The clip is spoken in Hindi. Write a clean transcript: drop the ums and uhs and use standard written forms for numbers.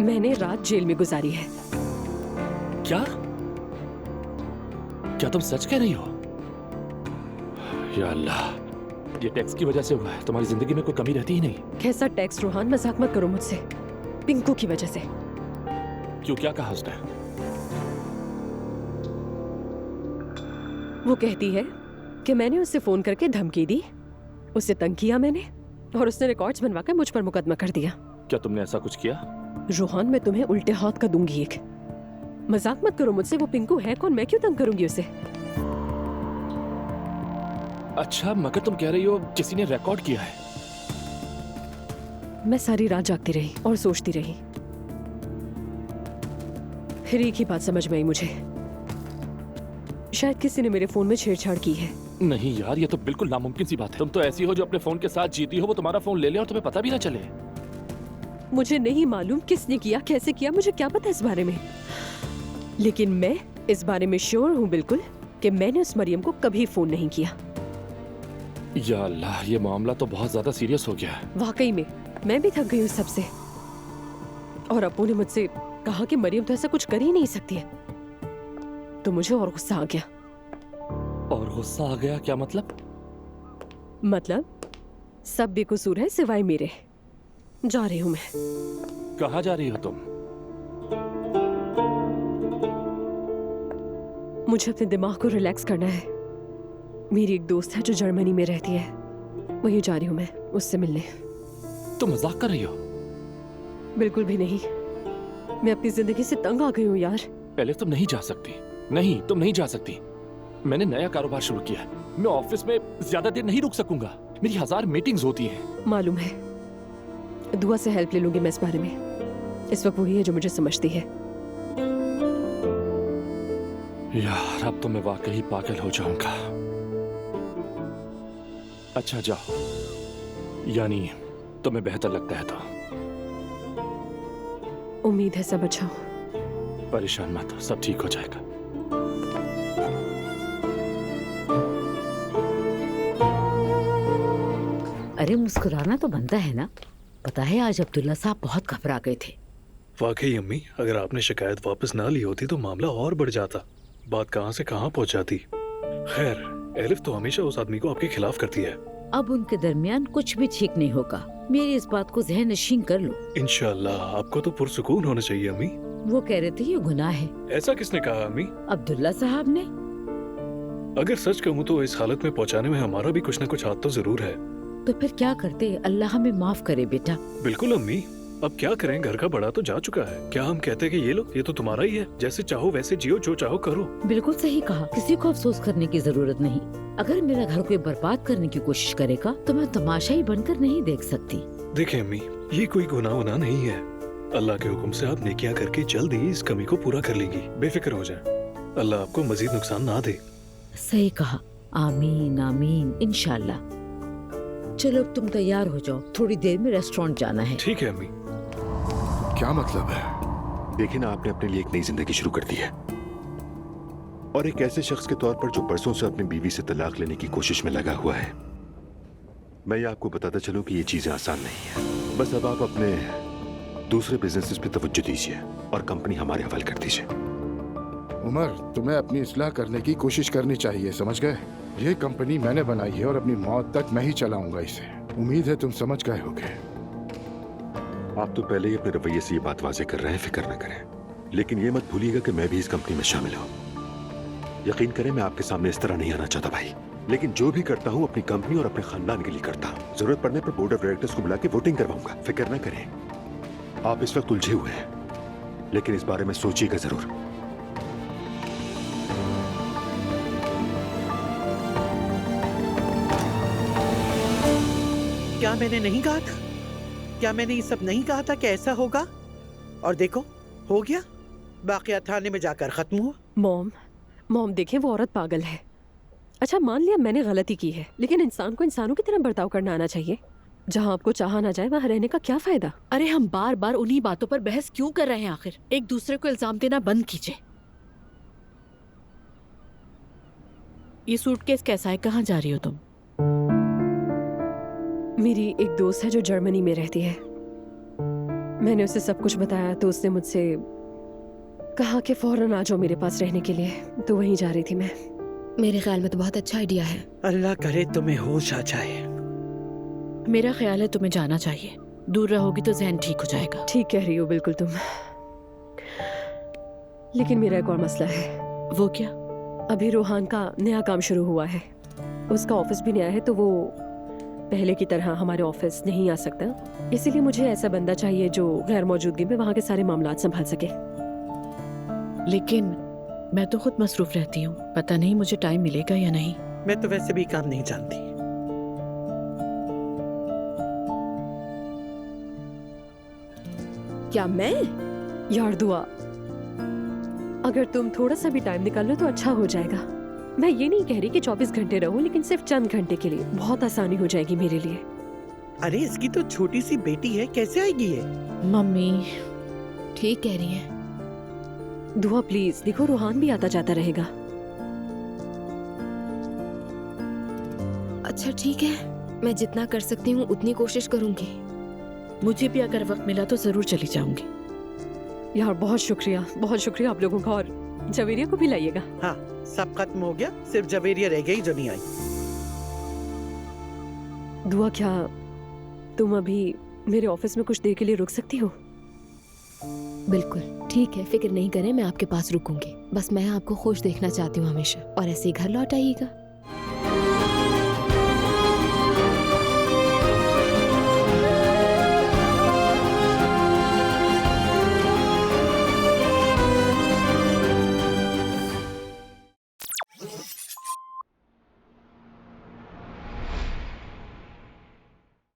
मैंने रात जेल में गुजारी है। क्या? क्या तुम सच कह रही हो? या अल्लाह, ये टैक्स की वजह से हुआ है। तुम्हारी जिंदगी में कोई कमी रहती ही नहीं। कैसा टैक्स रोहान? मजाक मत करो मुझसे। पिंकू की वजह से। क्यों, क्या कहा उसने? वो कहती है कि मैंने उससे फोन करके धमकी दी, उससे तंग किया मैंने, और उसने रिकॉर्ड्स बनवाकर मुझ पर मुकदमा कर दिया। क्या तुमने ऐसा कुछ किया? रोहान, मैं तुम्हें उल्टे हाथ का दूंगी एक। मजाक मत करो मुझसे। वो पिंकू है कौन? मैं क्यों तंग करूंगी उसे? अच्छा, मगर तुम कह रही हो किसी ने रिकॉर्ड किया है? मैं सारी रात जागती रही और सोचती रही। फिर एक ही बात समझ में आई मुझे, शायद किसी ने मेरे फोन में छेड़छाड़ की है। नहीं यार, ये तो बिल्कुल नामुमकिन सी बात है। तुम तो ऐसी हो जो अपने फोन के साथ जीती हो, वो तुम्हारा फोन ले ले और तुम्हें पता भी ना चले। मुझे नहीं मालूम किसने किया, कैसे किया, मुझे क्या पता इस बारे में। लेकिन मैं इस बारे में श्योर हूँ बिल्कुल कि मैंने उस मरियम को कभी फोन नहीं किया। या अल्लाह, ये मामला तो बहुत ज्यादा सीरियस हो गया है। वाकई में मैं भी थक गई हूँ सबसे। और अपू ने मुझसे कहा कि मरियम तो ऐसा कुछ कर ही नहीं सकती है, तो मुझे और गुस्सा आ गया। और गुस्सा आ गया? क्या मतलब? मतलब सब बेकसूर है सिवाय मेरे। जा रही हूँ मैं। कहाँ जा रही हो तुम? मुझे अपने दिमाग को रिलैक्स करना है। मेरी एक दोस्त है जो जर्मनी में रहती है, वहीं जा रही हूँ मैं उससे मिलने। तुम मजाक कर रही हो? बिल्कुल भी नहीं। मैं अपनी जिंदगी से तंग आ गई हूँ यार। पहले तुम नहीं जा सकती। नहीं, तुम नहीं जा सकती। मैंने नया कारोबार शुरू किया है। मैं ऑफिस में ज्यादा देर नहीं रुक सकूंगा। मेरी 1000 मीटिंग्स होती हैं। मालूम है। दुआ से हेल्प ले लूंगी मैं इस बारे में। इस वक्त वही है जो मुझे समझती है। यार, अब तो मैं वाकई पागल हो जाऊंगा। अच्छा जाओ, यानी तुम्हें बेहतर लगता है तो। उम्मीद है सब अच्छा हो। परेशान मत हो, सब ठीक हो जाएगा। अरे मुस्कुराना तो बनता है ना। पता है आज अब्दुल्ला साहब बहुत घबरा गए थे। वाकई अम्मी, अगर आपने शिकायत वापस ना ली होती तो मामला और बढ़ जाता। बात कहां से कहां पहुंच जाती। खैर, एलिफ तो हमेशा उस आदमी को आपके खिलाफ करती है। अब उनके दरमियान कुछ भी ठीक नहीं होगा। मेरी इस बात को ज़हन नशीन कर लो। इंशाल्लाह। आपको तो पुरसुकून होना चाहिए अम्मी। वो कह रहे थे ये गुनाह है। ऐसा किसने कहा अम्मी? अब्दुल्ला साहब ने। अगर सच कहूँ तो इस हालत में पहुंचाने में हमारा भी कुछ न कुछ हाथ तो जरूर है। तो फिर क्या करते? अल्लाह हमें माफ करे बेटा। बिल्कुल अम्मी, अब क्या करें, घर का बड़ा तो जा चुका है। क्या हम कहते कि ये लो, ये तो तुम्हारा ही है, जैसे चाहो वैसे जियो, जो चाहो करो। बिल्कुल सही कहा। किसी को अफसोस करने की जरूरत नहीं। अगर मेरा घर कोई बर्बाद करने की कोशिश करेगा तो मैं तमाशाई बनकर नहीं देख सकती। देखें अम्मी, ये कोई गुनाह वुनाह नहीं है। अल्लाह के हुक्म से आप नेकियां करके जल्द ही इस कमी को पूरा कर लेंगी। बेफिक्र हो जाए। अल्लाह आपको मजीद नुकसान ना दे। सही कहा। आमीन आमीन इंशाल्लाह। चलो अब तुम तैयार हो जाओ, थोड़ी देर में रेस्टोरेंट जाना है। ठीक है अम्मी। क्या मतलब है? देखिए ना, आपने अपने लिए एक नई जिंदगी शुरू कर दी है, और एक ऐसे शख्स के तौर पर जो बरसों से अपनी बीवी से तलाक लेने की कोशिश में लगा हुआ है। मैं ये आपको बताता चलूं कि ये चीजें आसान नहीं है। बस अब आप अपने दूसरे बिजनेसेस पे तवज्जो दीजिए और कंपनी हमारे हवाले कर दीजिए। उमर, तुम्हें अपनी इस्लाह करने की कोशिश करनी चाहिए, समझ गए? ये कंपनी मैंने बनाई है और अपनी मौत तक मैं ही चलाऊंगा इसे। उम्मीद है तुम समझ गए होगे। आप तो पहले ही अपने रवैये से ये बात वाज़ेह कर रहे हैं, फिक्र न करें। लेकिन ये मत भूलिएगा कि मैं भी इस कंपनी में शामिल हूँ। यकीन करें, मैं आपके सामने इस तरह नहीं आना चाहता भाई, लेकिन जो भी करता हूँ अपनी कंपनी और अपने खानदान के लिए करता हूँ। जरूरत पड़ने पर बोर्ड ऑफ डायरेक्टर्स को बुला के वोटिंग करवाऊंगा। फिक्र न करें। आप इस वक्त उलझे हुए हैं, लेकिन इस बारे में सोचिएगा जरूर। क्या मैंने नहीं कहा था? क्या मैंने ये सब नहीं कहा था कि ऐसा होगा? और देखो, हो गया। बाकिया थाने में जाकर खत्म हुआ। मॉम देखें, वो औरत पागल है। अच्छा मान लिया मैंने गलती की है, लेकिन इंसान को इंसानों की तरह बर्ताव करना आना चाहिए। जहाँ आपको चाहा ना जाए वहाँ रहने का क्या फायदा? अरे हम बार बार उन्हीं बातों पर बहस क्यों कर रहे हैं? आखिर एक दूसरे को इल्जाम देना बंद कीजिए। ये सूटकेस कैसा है? कहाँ जा रही हो तुम? मेरी एक दोस्त है जो जर्मनी में रहती है, मैंने उसे सब कुछ बताया तो उसने मुझसे कहा कि फौरन आ जाओ मेरे पास रहने के लिए, तो वहीं जा रही थी मैं। मेरे ख्याल में तो बहुत अच्छा आइडिया है। अल्लाह करे तुम्हें होश आ जाए। मेरा ख्याल है तुम्हें जाना चाहिए, दूर रहोगी तो जहन ठीक हो जाएगा। ठीक कह रही हो बिल्कुल तुम, लेकिन मेरा एक और मसला है। वो क्या? अभी रोहान का नया काम शुरू हुआ है, उसका ऑफिस भी नया है, तो वो पहले की तरह हमारे ऑफिस नहीं आ सकता। इसीलिए मुझे ऐसा बंदा चाहिए जो गैर मौजूदगी में वहाँ के सारे मामलात संभाल सके। लेकिन मैं तो खुद मसरूफ रहती हूँ, पता नहीं मुझे टाइम मिलेगा या नहीं। मैं तो वैसे भी काम नहीं जानती। क्या मैं? यार दुआ, अगर तुम थोड़ा सा भी टाइम निकाल लो तो अच्छा हो जाएगा। मैं ये नहीं कह रही कि 24 घंटे रहो, लेकिन सिर्फ चंद घंटे के लिए बहुत आसानी हो जाएगी मेरे लिए। अरे इसकी तो छोटी सी बेटी है, कैसे आएगी ये? मम्मी ठीक कह रही हैं। दुआ प्लीज, देखो रोहान भी आता जाता रहेगा। अच्छा ठीक है, मैं जितना कर सकती हूँ उतनी कोशिश करूंगी। मुझे भी अगर वक्त मिला तो जरूर चली जाऊंगी। यार बहुत शुक्रिया आप लोगों का, और जवेरिया को भी लाइएगा। हाँ, सब खत्म हो गया, सिर्फ जवेरिया रह गई जो नहीं आई। दुआ, क्या तुम अभी मेरे ऑफिस में कुछ देर के लिए रुक सकती हो? बिल्कुल ठीक है, फिक्र नहीं करें, मैं आपके पास रुकूंगी। बस मैं आपको खुश देखना चाहती हूँ हमेशा, और ऐसे ही घर लौट आइएगा।